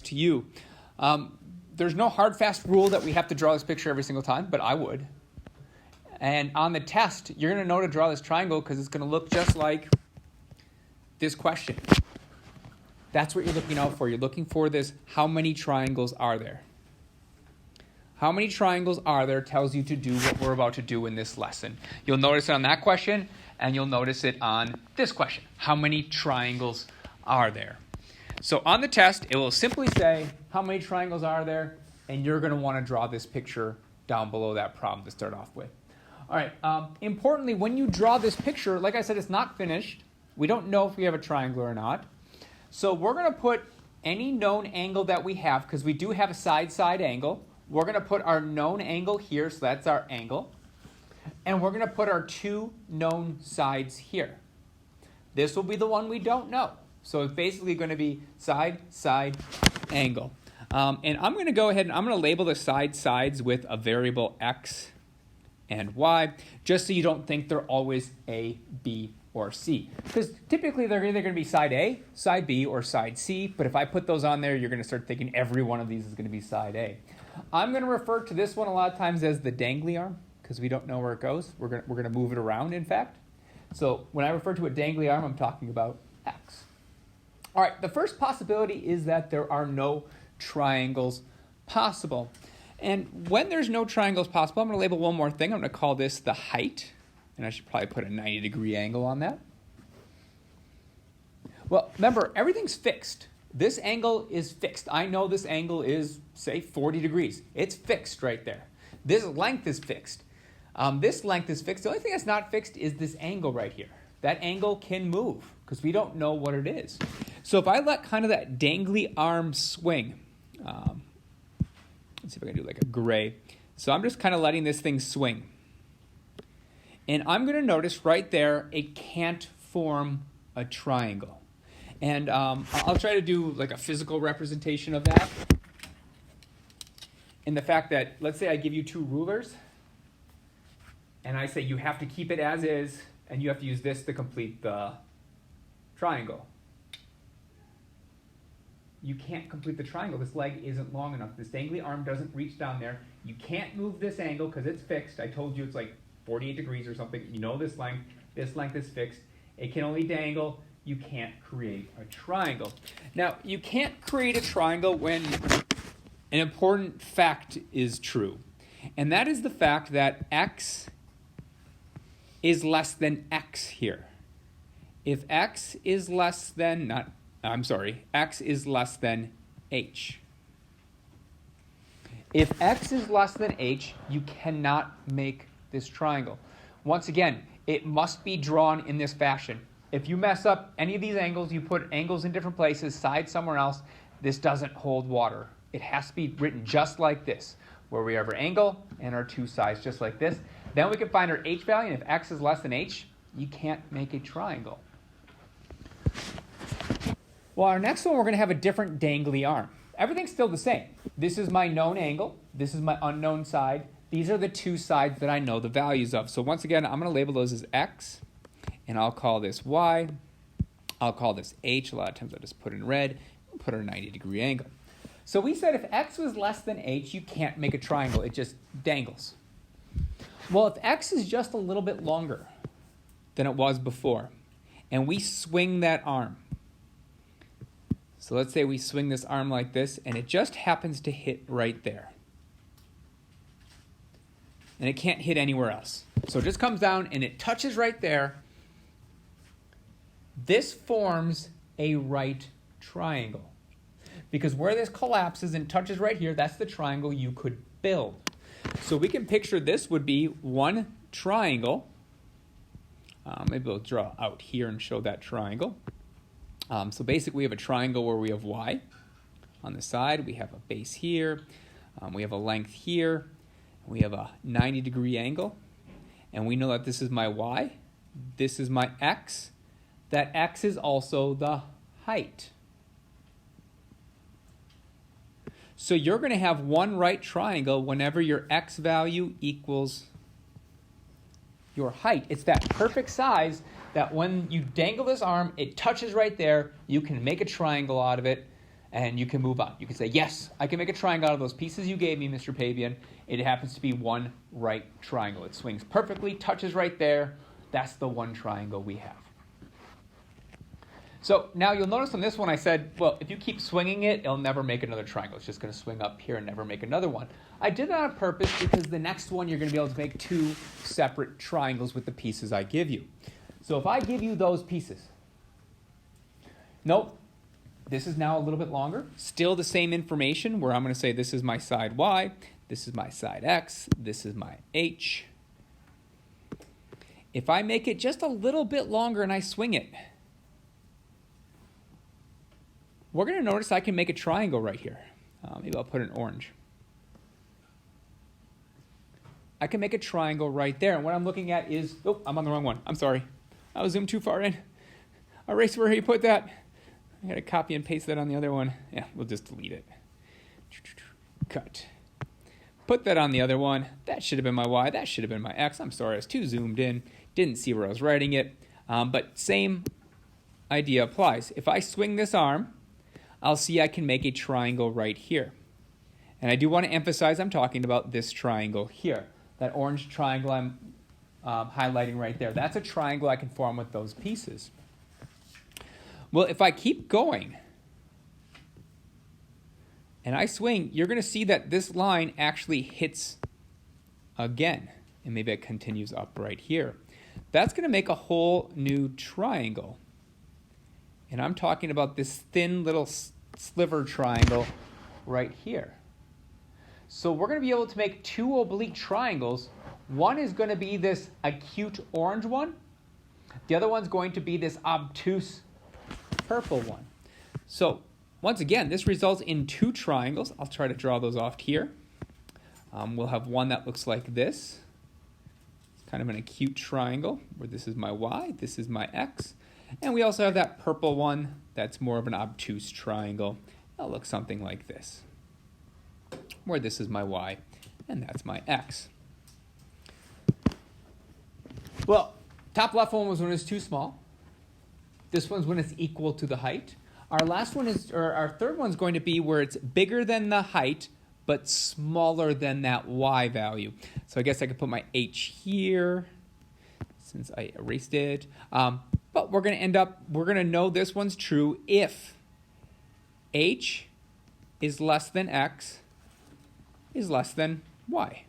to you. There's no hard, fast rule that we have to draw this picture every single time, but I would. And on the test, you're going to know to draw this triangle because it's going to look just like this question. That's what you're looking out for. You're looking for this, how many triangles are there? How many triangles are there tells you to do what we're about to do in this lesson. You'll notice it on that question, and you'll notice it on this question. How many triangles are there? So on the test, it will simply say, how many triangles are there? And you're going to want to draw this picture down below that problem to start off with. All right, importantly, when you draw this picture, like I said, it's not finished. We don't know if we have a triangle or not. So we're going to put any known angle that we have, because we do have a side-side angle. We're going to put our known angle here, so that's our angle. And we're going to put our two known sides here. This will be the one we don't know. So it's basically going to be side, side, angle. And I'm going to go ahead and I'm going to label the sides with a variable x and y, just so you don't think they're always A, B, or C. Because typically they're either going to be side A, side B, or side C. But if I put those on there, you're going to start thinking every one of these is going to be side A. I'm going to refer to this one a lot of times as the dangly arm, because we don't know where it goes. We're going to move it around, in fact. So when I refer to a dangly arm, I'm talking about x. All right, the first possibility is that there are no triangles possible. And when there's no triangles possible, I'm going to label one more thing. I'm going to call this the height. And I should probably put a 90-degree angle on that. Well, remember, everything's fixed. This angle is fixed. I know this angle is, say, 40 degrees. It's fixed right there. This length is fixed. This length is fixed. The only thing that's not fixed is this angle right here. That angle can move because we don't know what it is. So if I let kind of that dangly arm swing, let's see if I can do like a gray. So I'm just kind of letting this thing swing. And I'm going to notice right there, it can't form a triangle. And I'll try to do like a physical representation of that. In the fact that, let's say I give you two rulers, and I say you have to keep it as is, and you have to use this to complete the triangle. You can't complete the triangle. This leg isn't long enough. This dangly arm doesn't reach down there. You can't move this angle because it's fixed. I told you it's like 48 degrees or something. You know this length. This length is fixed. It can only dangle. You can't create a triangle. Now, you can't create a triangle when an important fact is true. And that is the fact that x is less than x here. If x is less than, x is less than h. If x is less than h, you cannot make this triangle. Once again, it must be drawn in this fashion. If you mess up any of these angles, you put angles in different places, sides somewhere else, this doesn't hold water. It has to be written just like this, where we have our angle and our two sides just like this. Then we can find our h value, and if x is less than h, you can't make a triangle. Well, our next one, we're going to have a different dangly arm. Everything's still the same. This is my known angle. This is my unknown side. These are the two sides that I know the values of. So once again, I'm going to label those as x, and I'll call this y. I'll call this h. A lot of times I'll just put in red, put our 90-degree angle. So we said if x was less than h, you can't make a triangle. It just dangles. Well, if x is just a little bit longer than it was before, and we swing that arm, so let's say we swing this arm like this, and it just happens to hit right there. And it can't hit anywhere else. So it just comes down, and it touches right there. This forms a right triangle. Because where this collapses and touches right here, that's the triangle you could build. So we can picture this would be one triangle. Maybe we'll draw out here and show that triangle. So basically we have a triangle where we have y on the side. We have a base here. We have a length here. We have a 90-degree angle. And we know that this is my y. This is my x. That x is also the height. So you're going to have one right triangle whenever your x value equals your height. It's that perfect size that when you dangle this arm, it touches right there. You can make a triangle out of it. And you can move on. You can say, yes, I can make a triangle out of those pieces you gave me, Mr. Pabian. It happens to be one right triangle. It swings perfectly, touches right there. That's the one triangle we have. So now you'll notice on this one I said, well, if you keep swinging it, it'll never make another triangle. It's just going to swing up here and never make another one. I did that on purpose because the next one you're going to be able to make two separate triangles with the pieces I give you. So if I give you those pieces, nope, this is now a little bit longer. Still the same information where I'm going to say this is my side y, this is my side x, this is my h. If I make it just a little bit longer and I swing it, we're going to notice I can make a triangle right here. Maybe I'll put an orange. I can make a triangle right there. And what I'm looking at is, oh, I'm on the wrong one. I'm sorry. I was zoomed too far in. Erase where you put that. I got to copy and paste that on the other one. Yeah, we'll just delete it. Cut. Put that on the other one. That should have been my Y. That should have been my X. I'm sorry, I was too zoomed in. Didn't see where I was writing it. But same idea applies. If I swing this arm, I'll see I can make a triangle right here. And I do want to emphasize I'm talking about this triangle here. That orange triangle I'm highlighting right there. That's a triangle I can form with those pieces. Well, if I keep going and I swing, you're going to see that this line actually hits again. And maybe it continues up right here. That's going to make a whole new triangle. And I'm talking about this thin little sliver triangle right here. So we're going to be able to make two oblique triangles. One is going to be this acute orange one. The other one's going to be this obtuse purple one. So once again, this results in two triangles. I'll try to draw those off here. We'll have one that looks like this. It's kind of an acute triangle where this is my Y, this is my X. And we also have that purple one that's more of an obtuse triangle. That'll look something like this, where this is my Y and that's my X. Well, top left one was when it's too small. This one's when it's equal to the height. Our last one is, or our third one's going to be where it's bigger than the height, but smaller than that Y value. So I guess I could put my H here, since I erased it. But we're going to know this one's true if H is less than X is less than Y.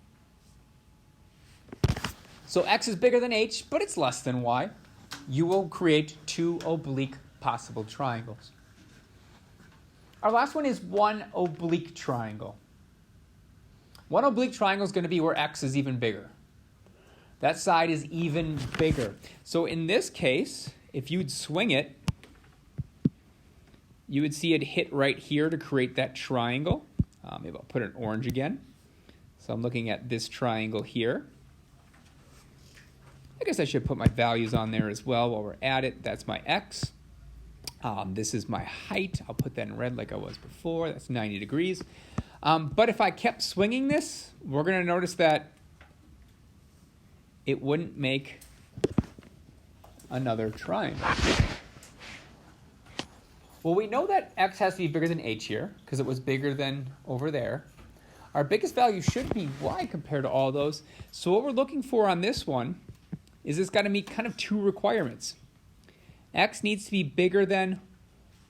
So X is bigger than H, but it's less than Y. You will create two oblique possible triangles. Our last one is one oblique triangle. One oblique triangle is going to be where X is even bigger. That side is even bigger. So in this case, if you'd swing it, you would see it hit right here to create that triangle. Maybe I'll put an orange again. So I'm looking at this triangle here. I guess I should put my values on there as well while we're at it. That's my X. This is my height. I'll put that in red like I was before. That's 90 degrees. But if I kept swinging this, we're going to notice that it wouldn't make another triangle. Well, we know that X has to be bigger than H here because it was bigger than over there. Our biggest value should be Y compared to all those. So what we're looking for on this one is it's got to meet kind of two requirements. X needs to be bigger than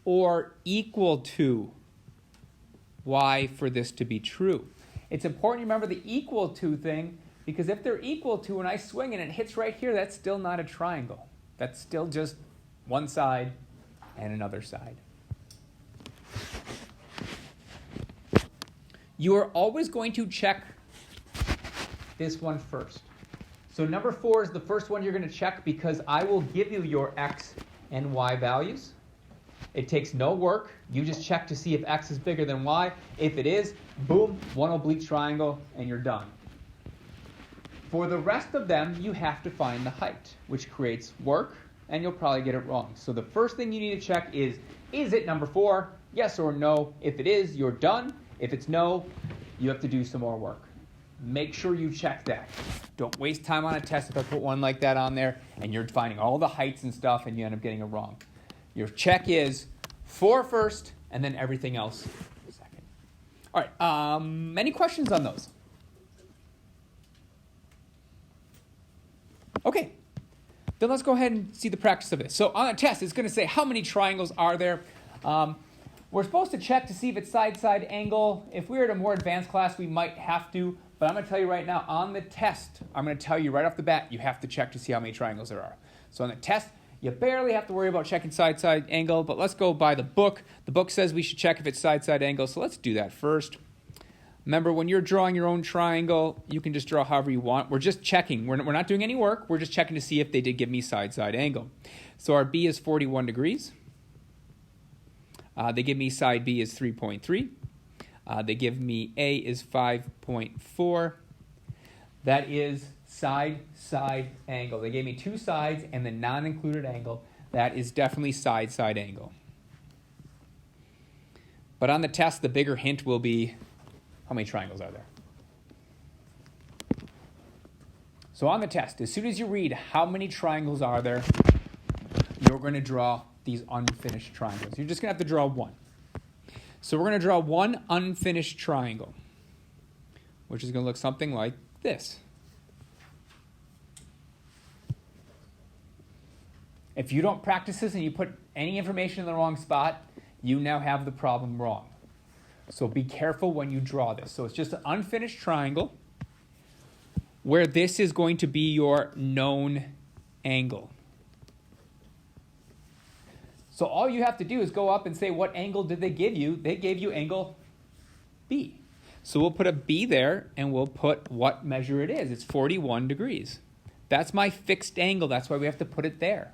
or equal to Y for this to be true. It's important to remember the equal to thing because if they're equal to and I swing and it hits right here, that's still not a triangle. That's still just one side and another side. You are always going to check this one first. So number 4 is the first one you're going to check because I will give you your X and Y values. It takes no work. You just check to see if X is bigger than Y. If it is, boom, one oblique triangle, and you're done. For the rest of them, you have to find the height, which creates work, and you'll probably get it wrong. So the first thing you need to check is it number 4? Yes or no. If it is, you're done. If it's no, you have to do some more work. Make sure you check that. Don't waste time on a test if I put one like that on there and you're finding all the heights and stuff and you end up getting it wrong. Your check is 4 first, and then everything else second. All right, any questions on those? Okay, then let's go ahead and see the practice of this. So on a test, it's going to say how many triangles are there. We're supposed to check to see if it's side-side angle. If we were at a more advanced class, we might have to. But I'm going to tell you right now, on the test, I'm going to tell you right off the bat, you have to check to see how many triangles there are. So on the test, you barely have to worry about checking side-side angle. But let's go by the book. The book says we should check if it's side-side angle. So let's do that first. Remember, when you're drawing your own triangle, you can just draw however you want. We're just checking. We're not doing any work. We're just checking to see if they did give me side-side angle. So our B is 41 degrees. They give me side B is 3.3. They give me A is 5.4. That is side-side angle. They gave me two sides and the non-included angle. That is definitely side-side angle. But on the test, the bigger hint will be how many triangles are there. So on the test, as soon as you read how many triangles are there, you're going to draw these unfinished triangles. You're just going to have to draw one. So we're going to draw one unfinished triangle, which is going to look something like this. If you don't practice this and you put any information in the wrong spot, you now have the problem wrong. So be careful when you draw this. So it's just an unfinished triangle where this is going to be your known angle. So all you have to do is go up and say, what angle did they give you? They gave you angle B. So we'll put a B there, and we'll put what measure it is. It's 41 degrees. That's my fixed angle. That's why we have to put it there.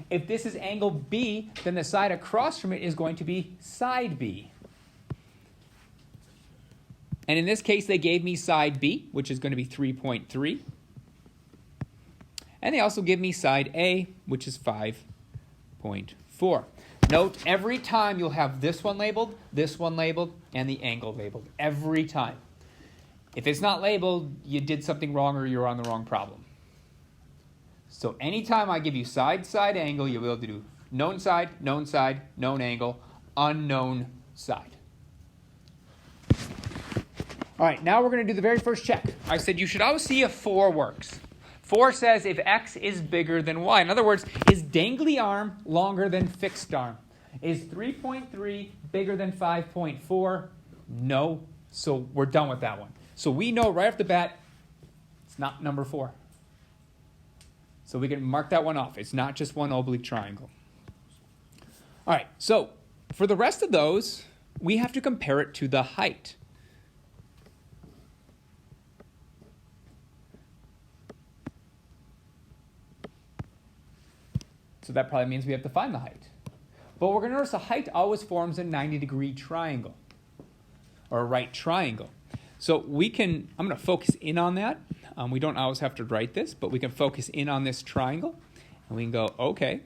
If this is angle B, then the side across from it is going to be side B. And in this case, they gave me side B, which is going to be 3.3. And they also give me side A, which is 5.4. Note, every time you'll have this one labeled, and the angle labeled. Every time. If it's not labeled, you did something wrong or you're on the wrong problem. So anytime I give you side-side angle, you'll be able to do known side, known angle, unknown side. All right, now we're going to do the very first check. I said you should always see if 4 works. 4 says if X is bigger than Y. In other words, is dangly arm longer than fixed arm? Is 3.3 bigger than 5.4? No. So we're done with that one. So we know right off the bat, it's not number 4. So we can mark that one off. It's not just one oblique triangle. All right, so for the rest of those, we have to compare it to the height. So that probably means we have to find the height. But we're going to notice the height always forms a 90-degree triangle, or a right triangle. So we can, I'm going to focus in on that. We don't always have to write this, but we can focus in on this triangle. And we can go, okay.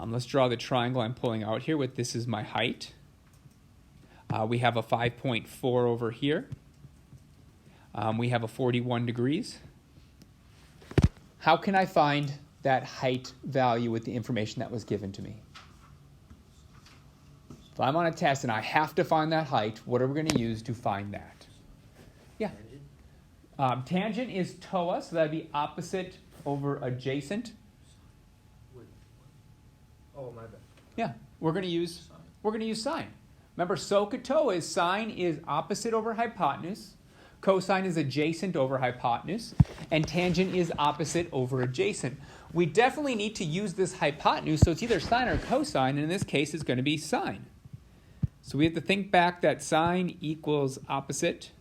Let's draw the triangle I'm pulling out here with this is my height. We have a 5.4 over here. We have a 41 degrees. How can I find that height value with the information that was given to me? If I'm on a test and I have to find that height, what are we going to use to find that? Yeah. Tangent is TOA, so that would be opposite over adjacent. Oh, my bad. Yeah, we're going to use sine. Remember, SOHCAHTOA is sine is opposite over hypotenuse. Cosine is adjacent over hypotenuse, and tangent is opposite over adjacent. We definitely need to use this hypotenuse, so it's either sine or cosine, and in this case it's going to be sine. So we have to think back that sine equals opposite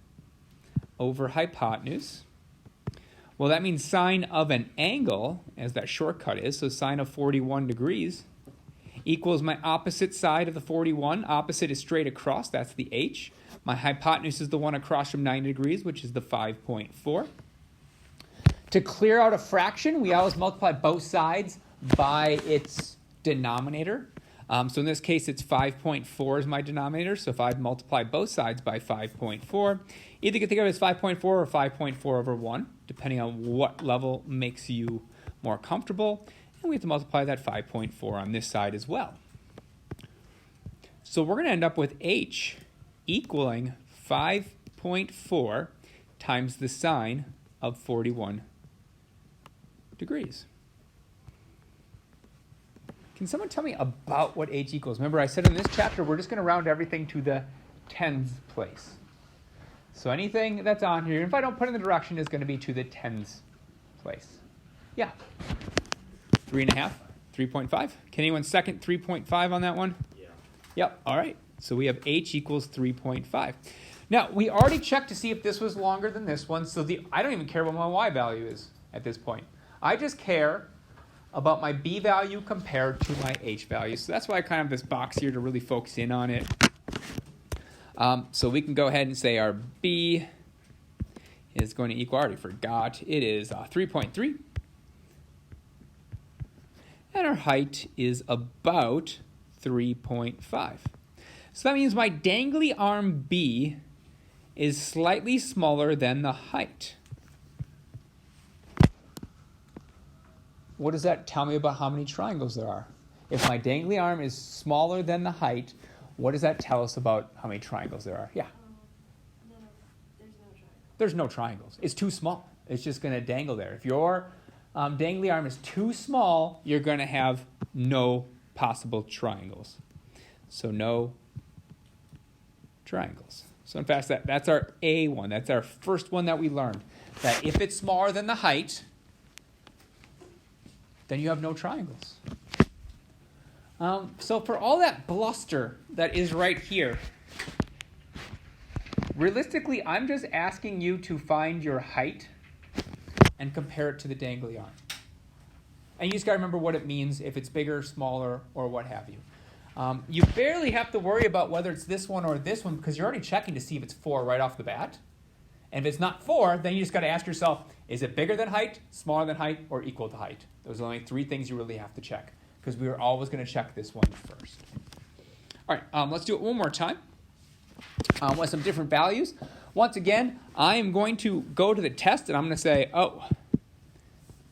over hypotenuse. Well, that means sine of an angle, as that shortcut is, so sine of 41 degrees, equals my opposite side of the 41. Opposite is straight across, that's the h. My hypotenuse is the one across from 90 degrees, which is the 5.4. To clear out a fraction, we always multiply both sides by its denominator. So in this case, it's 5.4 is my denominator. So if I multiply both sides by 5.4, either you can think of it as 5.4 or 5.4 over 1, depending on what level makes you more comfortable. And we have to multiply that 5.4 on this side as well. So we're going to end up with h equaling 5.4 times the sine of 41 degrees. Can someone tell me about what h equals? Remember, I said in this chapter, we're just going to round everything to the tens place. So anything that's on here, if I don't put in the direction, is going to be to the tens place. Yeah. 3.5, 3.5. Can anyone second 3.5 on that one? Yeah. Yep. All right. So we have h equals 3.5. Now, we already checked to see if this was longer than this one, so I don't even care what my y value is at this point. I just care about my b value compared to my h value. So that's why I kind of have this box here to really focus in on it. So we can go ahead and say our b is going to equal, I already forgot, it is 3.3. And our height is about 3.5. So that means my dangly arm b is slightly smaller than the height. What does that tell me about how many triangles there are? If my dangly arm is smaller than the height, what does that tell us about how many triangles there are? Yeah. There's no triangles. It's too small. It's just going to dangle there. If your dangly arm is too small, you're going to have no possible triangles. So no triangles. So in fact, that's our A one. That's our first one that we learned. That if it's smaller than the height, then you have no triangles. So for all that bluster that is right here, realistically, I'm just asking you to find your height and compare it to the dangly arm. And you just got to remember what it means, if it's bigger, smaller, or what have you. You barely have to worry about whether it's this one or this one because you're already checking to see if it's 4 right off the bat. And if it's not 4, then you just got to ask yourself, is it bigger than height, smaller than height, or equal to height? Those are only 3 things you really have to check because we are always going to check this one first. All right, let's do it one more time with some different values. Once again, I am going to go to the test and I'm going to say,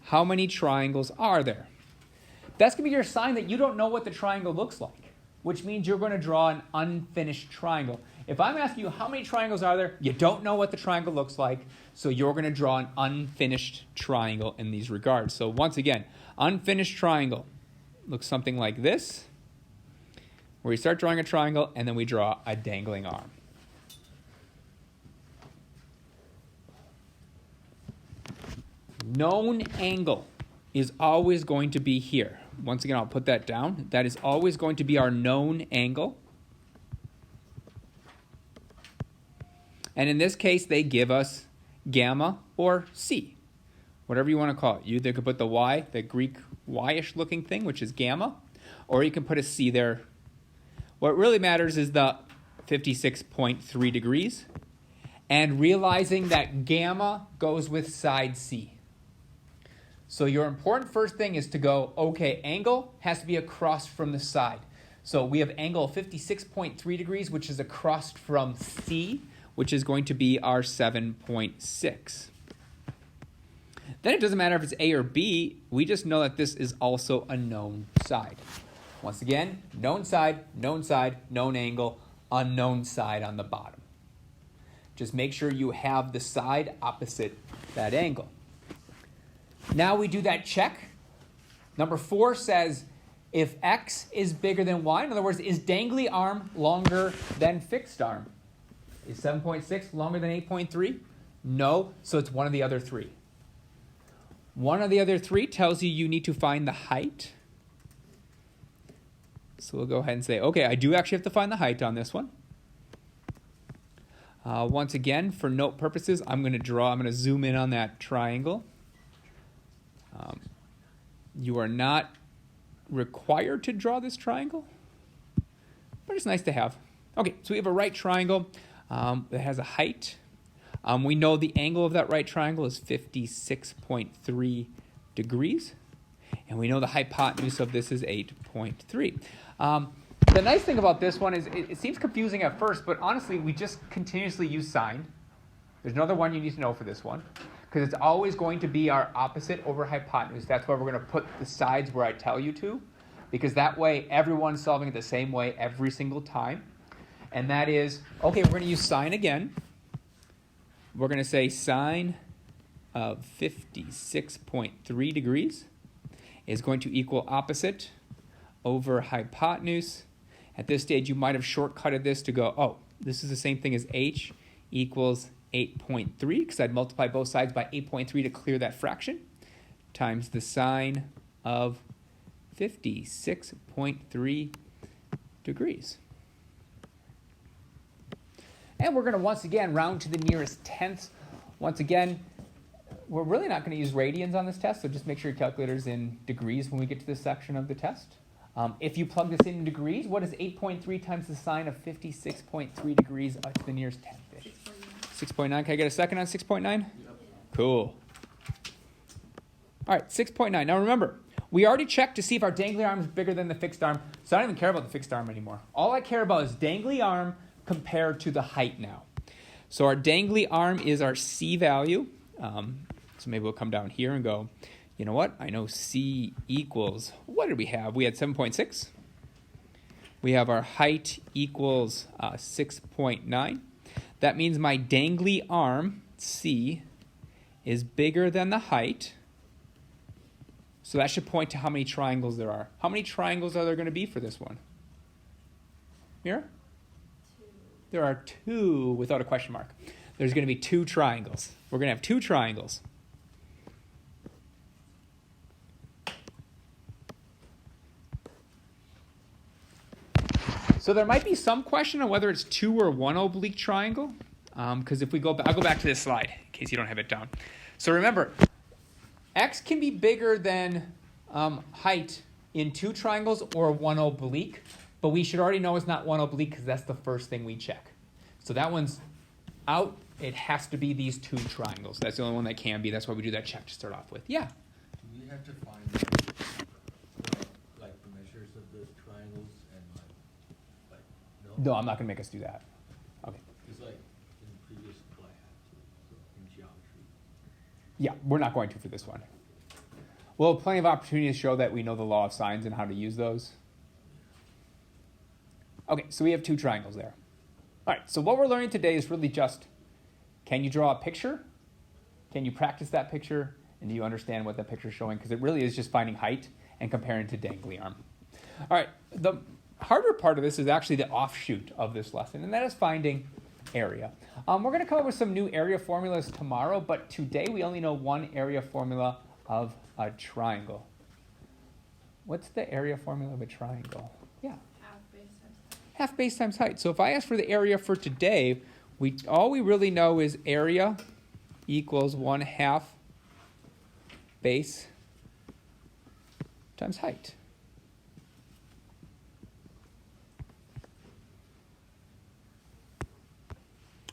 how many triangles are there? That's going to be your sign that you don't know what the triangle looks like, which means you're going to draw an unfinished triangle. If I'm asking you how many triangles are there, you don't know what the triangle looks like, so you're going to draw an unfinished triangle in these regards. So once again, unfinished triangle looks something like this, where we start drawing a triangle and then we draw a dangling arm. Known angle is always going to be here. Once again, I'll put that down. That is always going to be our known angle. And in this case, they give us gamma or c, whatever you want to call it. You either could put the y, the Greek y-ish looking thing, which is gamma, or you can put a c there. What really matters is the 56.3 degrees, and realizing that gamma goes with side c. So your important first thing is to go, okay, angle has to be across from the side. So we have angle 56.3 degrees, which is across from C, which is going to be our 7.6. Then it doesn't matter if it's A or B. We just know that this is also a known side. Once again, known side, known angle, unknown side on the bottom. Just make sure you have the side opposite that angle. Now we do that check. Number 4 says if x is bigger than y, in other words, is dangly arm longer than fixed arm? Is 7.6 longer than 8.3? No, so it's one of the other 3. One of the other 3 tells you need to find the height. So we'll go ahead and say, okay, I do actually have to find the height on this one. Once again, for note purposes, I'm going to zoom in on that triangle. You are not required to draw this triangle, but it's nice to have. Okay, so we have a right triangle that has a height. We know the angle of that right triangle is 56.3 degrees, and we know the hypotenuse of this is 8.3. The nice thing about this one is it seems confusing at first, but honestly, we just continuously use sine. There's another one you need to know for this one. because it's always going to be our opposite over hypotenuse. That's why we're going to put the sides where I tell you to, because that way everyone's solving it the same way every single time. And that is, okay, we're going to use sine again. We're going to say sine of 56.3 degrees is going to equal opposite over hypotenuse. At this stage, you might have shortcutted this to go, oh, this is the same thing as h equals 8.3, because I'd multiply both sides by 8.3 to clear that fraction, times the sine of 56.3 degrees. And we're going to once again round to the nearest tenths. Once again, we're really not going to use radians on this test, so just make sure your calculator's in degrees when we get to this section of the test. If you plug this in degrees, what is 8.3 times the sine of 56.3 degrees to the nearest tenth-ish? 6.9. Can I get a second on 6.9? Yep. Cool. All right, 6.9. Now remember, we already checked to see if our dangly arm is bigger than the fixed arm, so I don't even care about the fixed arm anymore. All I care about is dangly arm compared to the height now. So our dangly arm is our C value. So maybe we'll come down here and go, you know what? I know C equals, what did we have? We had 7.6. We have our height equals 6.9. That means my dangly arm, C, is bigger than the height. So that should point to how many triangles there are. How many triangles are there going to be for this one? Mira? There are 2 without a question mark. There's going to be 2 triangles. We're going to have 2 triangles. So there might be some question on whether it's 2 or 1 oblique triangle. Because if we go back, I'll go back to this slide in case you don't have it down. So remember, x can be bigger than height in 2 triangles or 1 oblique. But we should already know it's not 1 oblique because that's the first thing we check. So that one's out. It has to be these 2 triangles. That's the only one that can be. That's why we do that check to start off with. Yeah? Do we have to find like the measures of the triangles and like no? No, I'm not going to make us do that. Okay. It's like in previous class I had to, so in geometry. Yeah, we're not going to for this one. We'll have plenty of opportunity to show that we know the law of sines and how to use those. Okay, so we have 2 triangles there. All right, so what we're learning today is really just, can you draw a picture? Can you practice that picture? And do you understand what that picture is showing? Because it really is just finding height and comparing to dangly arm. All right, the harder part of this is actually the offshoot of this lesson, and that is finding area. We're going to come up with some new area formulas tomorrow, but today we only know one area formula of a triangle. What's the area formula of a triangle? Yeah. Half base times height. So if I ask for the area for today, all we really know is area equals 1/2 base times height.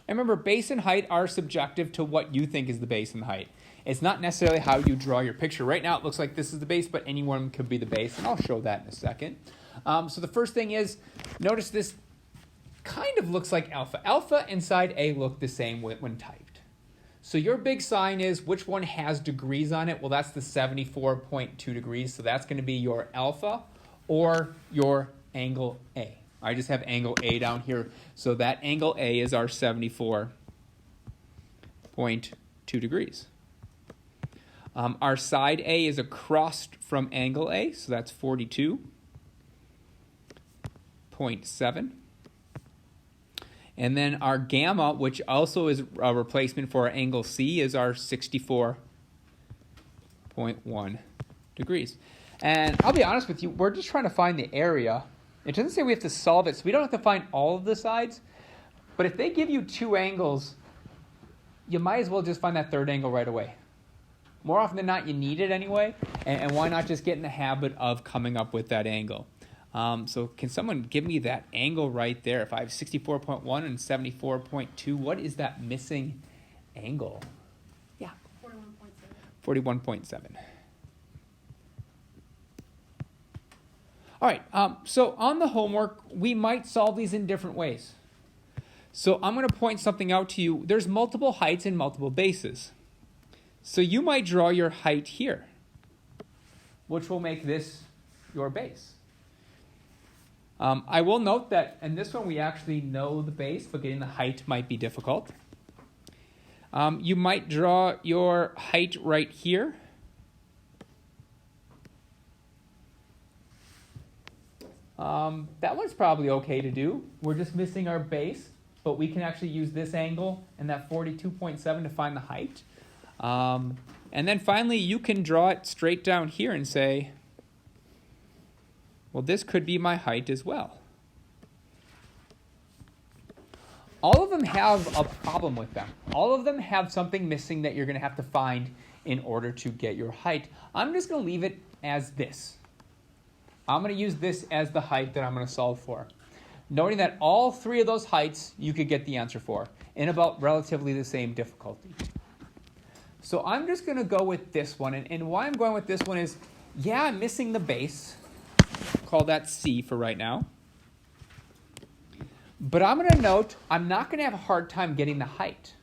And remember, base and height are subjective to what you think is the base and height. It's not necessarily how you draw your picture. Right now it looks like this is the base, but any one could be the base, and I'll show that in a second. So the first thing is, notice this kind of looks like alpha. Alpha and side A look the same when typed. So your big sign is which one has degrees on it? Well, that's the 74.2 degrees. So that's going to be your alpha or your angle A. I just have angle A down here. So that angle A is our 74.2 degrees. Our side A is across from angle A, so that's 42.7. And then our gamma, which also is a replacement for our angle C, is our 64.1 degrees. And I'll be honest with you, we're just trying to find the area. It doesn't say we have to solve it, so we don't have to find all of the sides. But if they give you 2 angles, you might as well just find that third angle right away. More often than not, you need it anyway, and why not just get in the habit of coming up with that angle? So can someone give me that angle right there? If I have 64.1 and 74.2, what is that missing angle? Yeah. 41.7. 41.7. All right, so on the homework, we might solve these in different ways. So I'm going to point something out to you. There's multiple heights and multiple bases. So you might draw your height here, which will make this your base. I will note that in this one we actually know the base, but getting the height might be difficult. You might draw your height right here. That one's probably okay to do. We're just missing our base, but we can actually use this angle and that 42.7 to find the height. And then finally, you can draw it straight down here and say, well, this could be my height as well. All of them have a problem with them. All of them have something missing that you're going to have to find in order to get your height. I'm just going to leave it as this. I'm going to use this as the height that I'm going to solve for. Noting that all three of those heights you could get the answer for in about relatively the same difficulty. So I'm just going to go with this one. And why I'm going with this one is, yeah, I'm missing the base. Call that C for right now. But I'm going to note I'm not going to have a hard time getting the height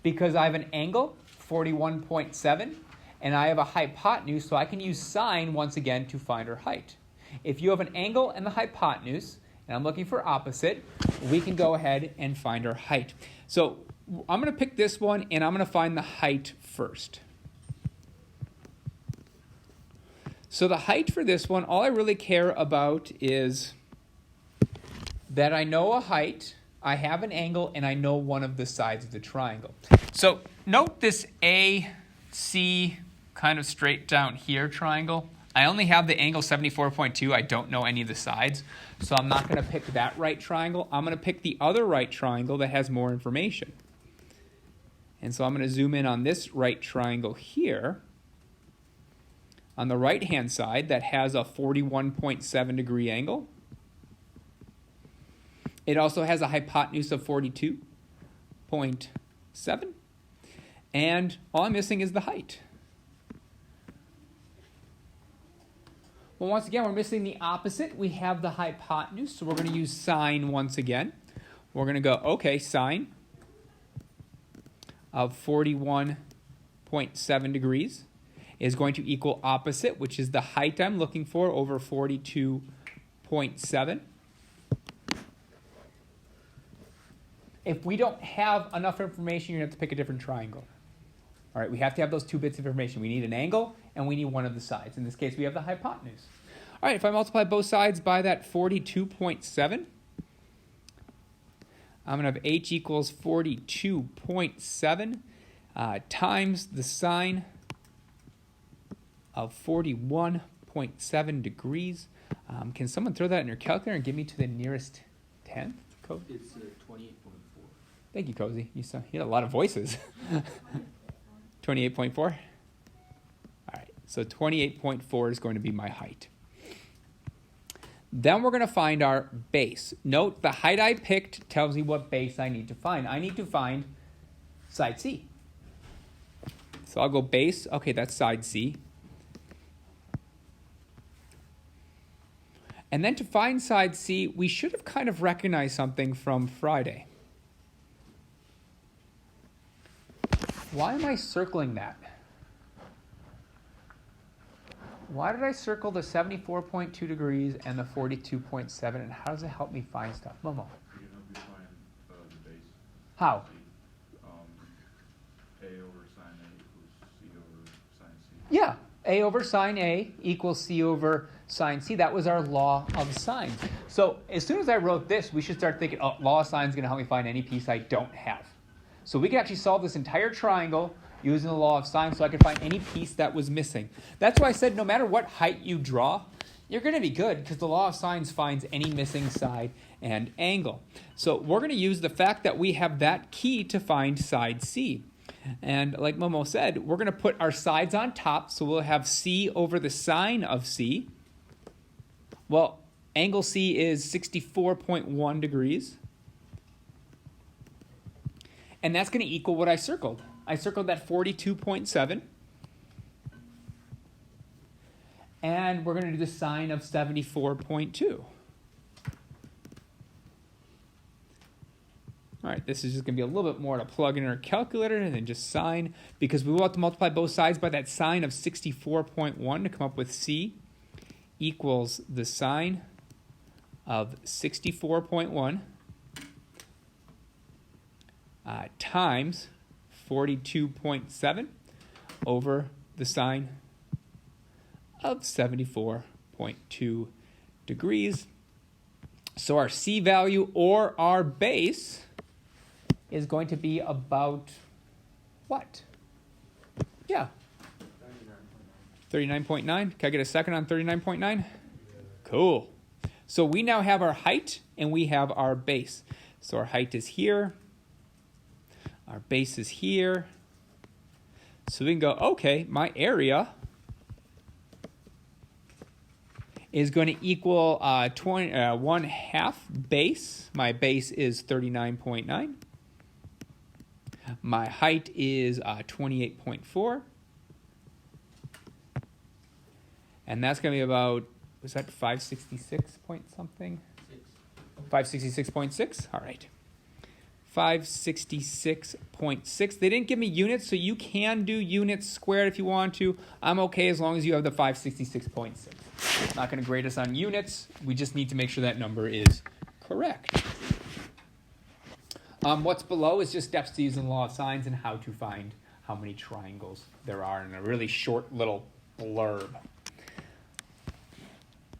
because I have an angle, 41.7, and I have a hypotenuse, so I can use sine once again to find our height. If you have an angle and the hypotenuse, and I'm looking for opposite, we can go ahead and find our height. So I'm going to pick this one, and I'm going to find the height first. So the height for this one, all I really care about is that I know a height, I have an angle, and I know one of the sides of the triangle. So note this AC kind of straight down here triangle. I only have the angle 74.2. I don't know any of the sides, so I'm not going to pick that right triangle. I'm going to pick the other right triangle that has more information. And so I'm going to zoom in on this right triangle here. On the right-hand side, that has a 41.7 degree angle. It also has a hypotenuse of 42.7. And all I'm missing is the height. Well, once again, we're missing the opposite. We have the hypotenuse, so we're going to use sine once again. We're going to go, okay, sine of 41.7 degrees is going to equal opposite, which is the height I'm looking for, over 42.7. If we don't have enough information, you're going to have to pick a different triangle. All right, we have to have those two bits of information. We need an angle, and we need one of the sides. In this case, we have the hypotenuse. All right, if I multiply both sides by that 42.7, I'm going to have h equals 42.7 times the sine of 41.7 degrees. Can someone throw that in your calculator and give me to the nearest tenth? It's 28.4. Thank you, Cozy. You had a lot of voices. 28.4? All right, so 28.4 is going to be my height. Then we're going to find our base. Note the height I picked tells me what base I need to find. I need to find side C. So I'll go base. Okay, that's side C. And then to find side C, we should have kind of recognized something from Friday. Why am I circling that? Why did I circle the 74.2 degrees and the 42.7, and how does it help me find stuff? Momo. You can help you find the base. How? A over sine A equals C over sine C. Yeah, A over sine A equals C over sine C. That was our law of sines. So as soon as I wrote this, we should start thinking, oh, law of sines is going to help me find any piece I don't have. So we can actually solve this entire triangle using the law of sines so I could find any piece that was missing. That's why I said no matter what height you draw, you're going to be good because the law of sines finds any missing side and angle. So we're going to use the fact that we have that key to find side C. And like Momo said, we're going to put our sides on top, so we'll have C over the sine of C. Well, angle C is 64.1 degrees. And that's going to equal what I circled. I circled that 42.7. And we're going to do the sine of 74.2. All right, this is just going to be a little bit more to plug in our calculator than just sine, because we want to multiply both sides by that sine of 64.1 to come up with C equals the sine of 64.1 times 42.7 over the sine of 74.2 degrees. So our C value, or our base, is going to be about what? Yeah. 39.9. Can I get a second on 39.9? Cool. So we now have our height and we have our base. So our height is here. Our base is here. So we can go, okay, my area is going to equal 1/2 base. My base is 39.9. My height is 28.4. And that's going to be about, was that 566 point something? 566.6? All right. 566.6. They didn't give me units, so you can do units squared if you want to. I'm okay as long as you have the 566.6. Not going to grade us on units. We just need to make sure that number is correct. What's below is just steps to using the law of sines and how to find how many triangles there are in a really short little blurb.